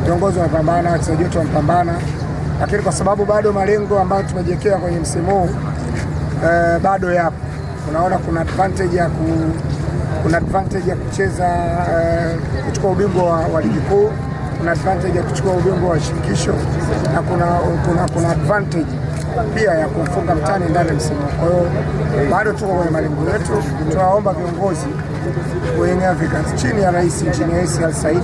viongozi wanapambana, wachezaji wetu wanapambana, lakini kwa sababu bado malengo ambayo tumejiwekea kwenye msimu huu bado yapo. Unaona kuna advantage ya kucheza kuchukua ubingwa wa ligi kuu, kuna advantage ya kuchukua ubingwa wa shirikisho na kuna advantage pia ya kumfunga mtani ndani ya msimu. Kwa hiyo bado tuko kwenye malengo yetu. Tunaomba viongozi wa Young Africans chini ya Rais Injinia Hersi Said Said,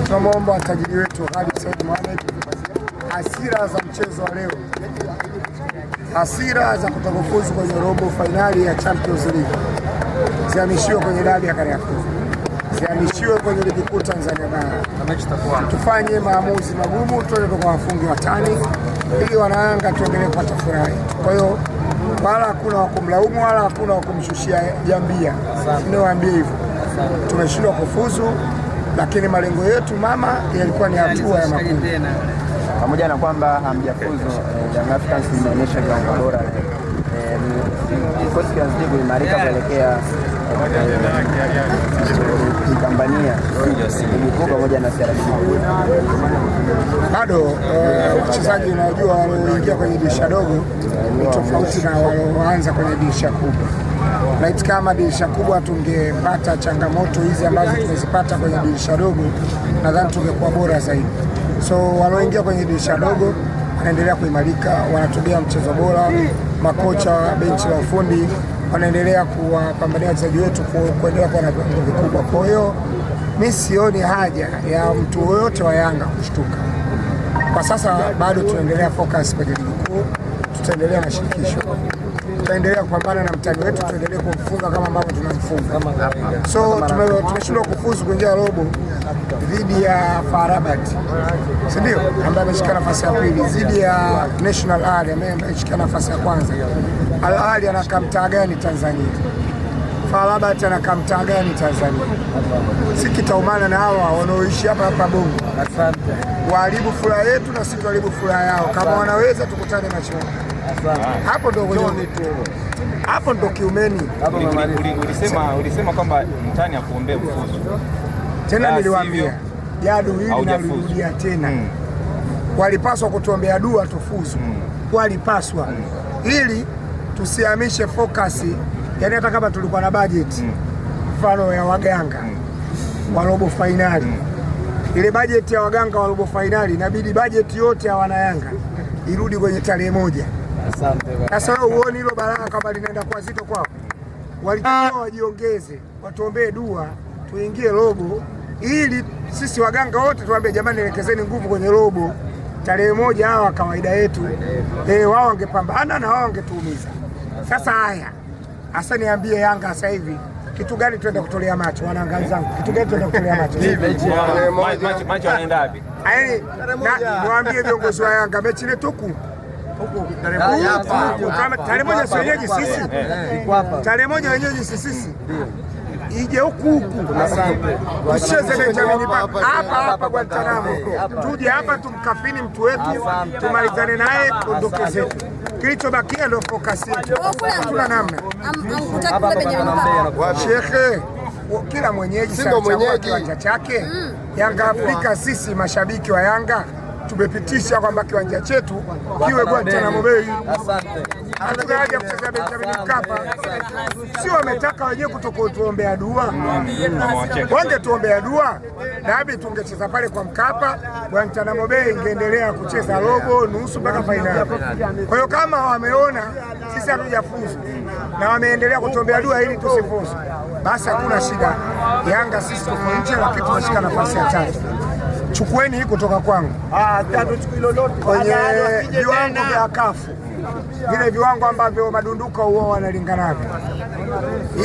tunaomba watajiri wetu Khalid Said Mohamed, hasira za mchezo wa leo, hasira za kutokufuzu kwenye robo fainali ya Champions League zihamishiwe kwenye dabi ya Kariakoo, zihamishiwe kwenye ligi kuu Tanzania Bara. Tufanye maamuzi magumu, tuende kwa wafungi watani ili wanayanga tuendelee kupata furaha. Kwa hiyo wala hakuna wa kumlaumu wala hakuna wa kumshushia jambia. Niwaambie hivyo, tumeshindwa kufuzu, lakini malengo yetu mama yalikuwa ni hatua ya makundi. Pamoja na kwamba hamjafuzu, Young Africans imeonyesha kiwango bora. Kikosi kinazidi kuimarika kuelekea kupambania ligi kuu pamoja na CRDB. Bado wachezaji unajua walioingia kwenye dirisha dogo ni tofauti na walioanza kwenye dirisha kubwa. Laiti kama dirisha kubwa tungepata changamoto hizi ambazo tumezipata kwenye dirisha dogo, nadhani tungekuwa bora zaidi. So walioingia kwenye dirisha dogo wanaendelea kuimarika, wanatubia mchezo bora. Makocha wa benchi la ufundi wanaendelea kuwapambania wachezaji wetu kuendelea kuwa na viwango vikubwa. Kwa hiyo mimi sioni haja ya mtu yoyote wa Yanga kushtuka. Kwa sasa bado tunaendelea focus kwenye ligi kuu, tutaendelea na shirikisho, tutaendelea kupambana na mtani wetu, tuendelee kumfunga kama ambavyo tunamfunga. So tumeshindwa kufuzu kuingia robo dhidi ya FAR Rabat, si ndio, ambaye ameshika nafasi ya pili, dhidi ya National Ahli ambaye ameshika nafasi ya kwanza. Al Ahly anakaa mtaa gani Tanzania? FAR Rabat anakaa mtaa gani Tanzania? Si kitaumana na hawa wanaoishi hapa Bongo. Asante. Waharibu furaha yetu na sisi tuharibu furaha yao. Kama wanaweza tukutane machoni. Hapo ndo hapo ndo kiumeni. Ulisema kwamba mtani akuombea kufuzu. Tena niliwaambia jadu hili nalirudia tena. Walipaswa kutuombea dua tufuzu. Walipaswa ili tusihamishe focus, yani hata kama tulikuwa na budget mfano ya waganga wa robo finali, ile budget ya waganga wa robo finali inabidi budget yote ya wanayanga irudi kwenye tarehe moja. Sasa wewe uone hilo baraka kama linaenda kwa zito kwao. Walitakiwa wajiongeze, watuombee dua tuingie robo, ili sisi waganga wote tuambie jamani, elekezeni nguvu kwenye robo tarehe moja. Hawa kawaida yetu wao wangepambana na wao wangetuumiza. Sasa haya hasa niambie Yanga sasa hivi kitu gani tuende kutolea macho wananga zangu, kitu gani tuende kutolea macho? Macho yanaenda wapi? Yaani niwaambie viongozi wa Yanga mechi ile tuku tarehe moja sio wenyeji sisi, tarehe moja wenyeji sisi, ije huku tucheze Benjamin hapa Guantanamo, tuje hapa tumkafini mtu wetu, tumalizane naye tuondoke zetu. Kilichobakia ndio focus yetu. Hatuna namna. Shekhe, kila mwenyeji sasa kiwanja chake. Yanga Afrika, sisi mashabiki wa Yanga tumepitisha kwamba kiwanja chetu kiwe Guantanamo Bay. Asante. Hatuna haja ya kucheza Benjamin Mkapa. Sio wametaka wenyewe kutokutuombea dua. Wangetuombea dua, dabi tungecheza pale kwa Mkapa, Guantanamo Bay ingeendelea kucheza robo, nusu mpaka fainali. Kwa hiyo kama wameona sisi hatujafuzu na wameendelea kutuombea dua ili tusifuzu, basi hakuna shida. Yanga sisi tuko nje, lakini tunashika nafasi ya 3. Chukueni hii kutoka kwangu. Kwenye viwango vya kafu, vile viwango ambavyo madunduka huwa wanalingana navyo,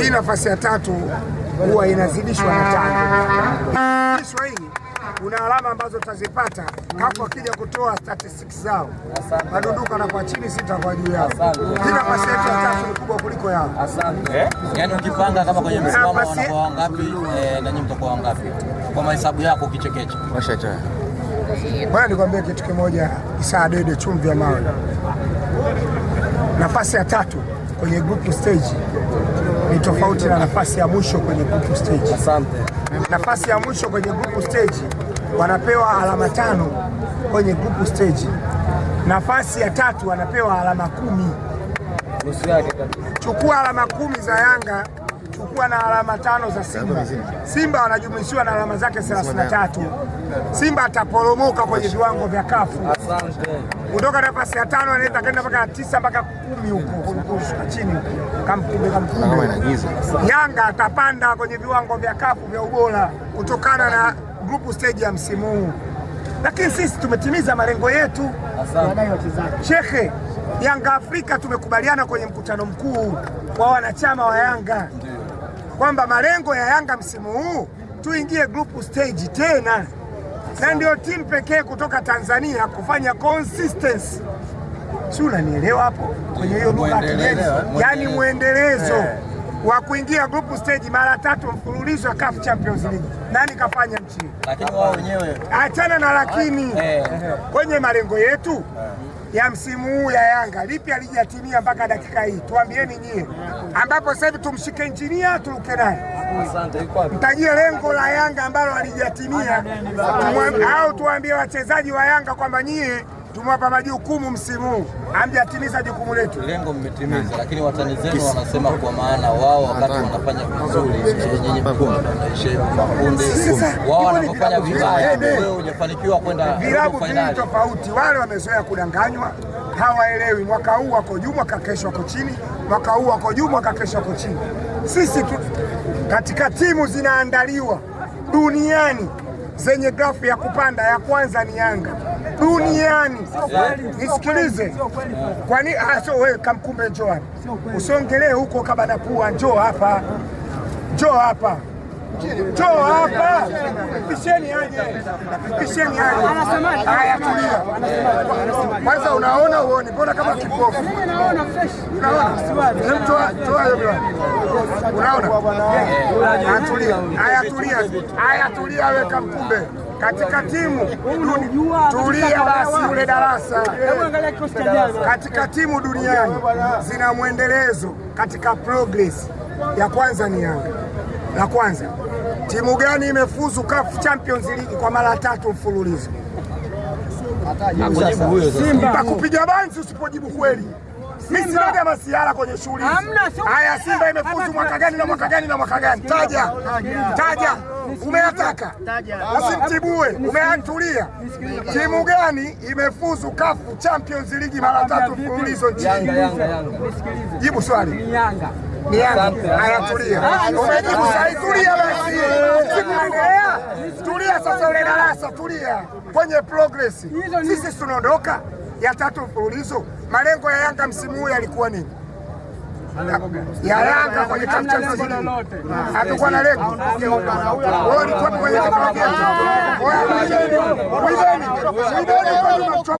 hii nafasi ya 3 huwa inazidishwa na 5. Hii kuna alama ambazo tutazipata kafu akija kutoa statistics zao, madunduka na kwa chini 6 kwa juu yao. Hii nafasi yetu ya 3 ni kubwa kuliko yao. Asante. Yaani ukipanga kama kwenye msimamo wanakuwa wangapi na nyinyi mtakuwa wangapi? Kwa mahesabu yako kichekeche. Washacha. Bwana nikwambie kitu kimoja, Issa Dede chumvi ya mawe. Nafasi ya 3 kwenye group stage ni tofauti na nafasi ya mwisho kwenye group stage. Asante. Nafasi ya mwisho kwenye group stage wanapewa alama 5 kwenye group stage. Nafasi ya 3 wanapewa alama 10. Chukua alama 10 za Yanga, chukua na alama 5 za Simba. Simba wanajumlishiwa na alama zake 33. Simba ataporomoka kwenye viwango vya kafu. Kutoka nafasi ya 5 anaenda kwenda mpaka 9 mpaka 10 huko chini huko. Kamkumbe. Yanga atapanda kwenye viwango vya kafu vya ubora kutokana na group stage ya msimu huu. Lakini sisi tumetimiza malengo yetu. Shekhe, Yanga Afrika tumekubaliana kwenye mkutano mkuu wa wanachama wa Yanga kwamba malengo ya Yanga msimu huu tuingie group stage tena, na ndio timu pekee kutoka Tanzania kufanya consistency. Si unanielewa hapo kwenye hiyo lugha ya kigeni? Yaani muendelezo wa kuingia group stage mara 3 mfululizo ya CAF Champions League. Nani kafanya nchi? Lakini wao wenyewe achana na lakini kwenye malengo yetu ya msimu huu ya Yanga lipi alijatimia mpaka dakika hii? Tuambieni nyie, ambapo sasa hivi tumshike injinia turuke naye. Mtajie lengo la Yanga ambalo alijatimia, au tuambie wachezaji wa Yanga kwamba nyie tumewapa majukumu msimu huu, hamjatimiza jukumu letu. Lengo mmetimiza, lakini watani zenu wanasema kwa maana wao wakati wanafanya vizuri nyinyi makundi, wao wanapofanya vibaya wewe hujafanikiwa kwenda vilabu finali. Tofauti, wale wamezoea kudanganywa, hawaelewi. Mwaka huu wako juu, mwaka kesho wako chini, mwaka huu wako juu, mwaka kesho wako chini. Sisi katika timu zinaandaliwa duniani zenye grafu ya kupanda, ya kwanza ni Yanga duniani. Nisikilize, kwani wewe Kamkumbe, njoo hapa, usongelee huko kabla pua, njoo hapa, njoo hapa, njoo hapa, pisheni aje, pisheni aje. Haya, tulia kwanza. Unaona uone, mbona kama kipofu? Unaona? Unaona? Tulia. Haya, tulia wewe Kamkumbe. Katika timu tulia basi, ule darasa katika timu duniani zina mwendelezo katika progress. Ya kwanza ni Yanga. La kwanza, timu gani imefuzu CAF Champions League kwa mara 3 mfululizo? Simba. Kupiga banzi usipojibu kweli. Mimi sinaga masiara kwenye shughuli. Haya, Simba imefuzu mwaka gani na mwaka gani na mwaka gani? Taja. Umeyataka, usimtibue, umeantulia. Timu gani imefuzu CAF Champions League mara 3 mfululizo nchini? Jibu swali. Ni Yanga. Haya, tulia. Umejibu sahihi, tulia basi. Sikuendelea. Tulia sasa, ule darasa tulia. Kwenye progress. Sisi tunaondoka ya 3 mfululizo. Malengo ya Yanga msimu huu yalikuwa nini? Ya Yanga kwenye CAF Champions League hatakuwa na lengo. Wao ni kwa kwenye